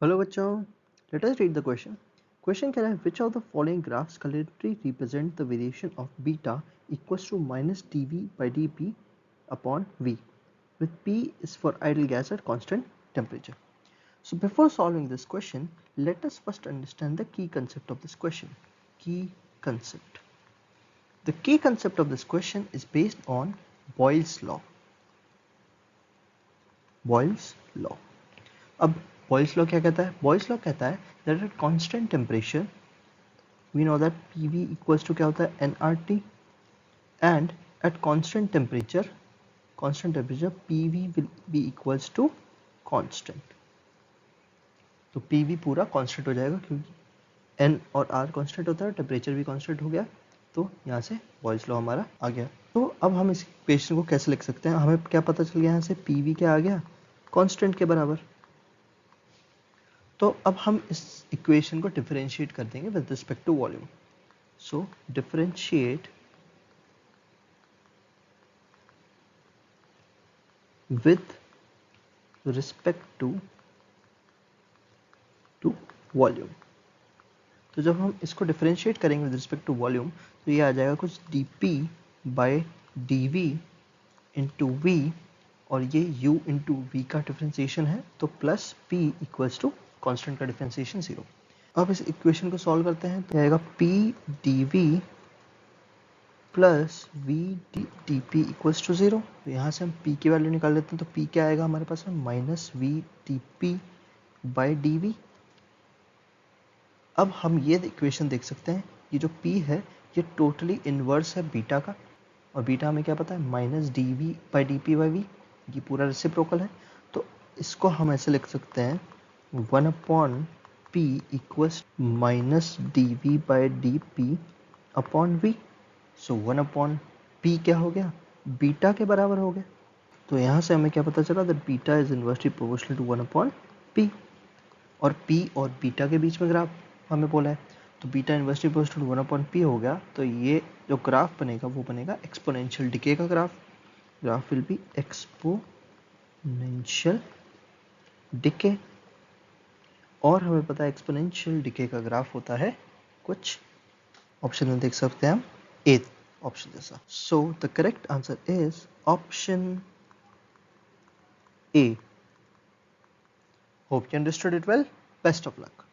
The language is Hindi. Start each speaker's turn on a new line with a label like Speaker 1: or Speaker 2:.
Speaker 1: हेलो बच्चों, let us read the question. Question कह रहा है which of the following graphs collectively represent the variation of beta equals to minus dv by dp upon v, with p is for ideal gas at constant temperature. So before solving this question, let us first understand the key concept of this question. Key concept. The key concept of this question is based on Boyle's law. Boyle's law. अब Boyle's law क्या कहता है? Boyle's law कहता है that at constant temperature we know that PV equals to क्या होता है nRT and at constant temperature PV will be equals to constant. तो PV पूरा constant हो जाएगा क्योंकि N और R constant होता है, टेम्परेचर भी constant हो गया, तो यहाँ से Boyle's law हमारा आ गया. तो अब हम इस इक्वेशन को कैसे लिख सकते हैं? हमें क्या पता चल गया यहाँ से PV क्या आ गया? constant के बराबर. तो अब हम इस इक्वेशन को डिफरेंशिएट कर देंगे with respect to volume. So differentiate with respect to volume. तो जब हम इसको डिफरेंशिएट करेंगे विद रिस्पेक्ट टू वॉल्यूम तो ये आ जाएगा कुछ dp by dv into v, और ये u इंटू वी का डिफरेंशिएशन है, तो plus p equals to constant का डिफरेंशिएशन 0. अब इस इक्वेशन को सॉल्व करते हैं तो आएगा p dv plus v dp equals to 0. तो यहाँ से हम p की वैल्यू निकाल लेते हैं, तो p क्या आएगा हमारे पास में minus v dp by dv. अब हम ये इक्वेशन देख सकते हैं, ये जो p है ये टोटली इनवर्स है बीटा का, और बीटा हमें क्या पता है minus dv by dp by v, ये पूरा रेसिप्रोकल है. तो इसको हम ऐसे लिख सकते हैं 1 upon p equals minus dv by dp upon v. So 1 upon p क्या हो गया? बीटा के बराबर हो गया. तो यहाँ से हमें क्या पता चला that beta is inversely proportional to 1 upon p, और p और बीटा के बीच में ग्राफ हमें बोला है, तो beta inversely proportional to 1 upon p हो गया. तो ये जो ग्राफ बनेगा वो बनेगा एक्सपोनेंशियल डिके का graph. Graph will be exponential decay, और हमें पता है एक्सपोनेंशियल डिके का ग्राफ होता है कुछ ऑप्शन में देख सकते हैं हम ए ऑप्शन जैसा. So the correct answer is option A. Hope you understood it well. Best of luck.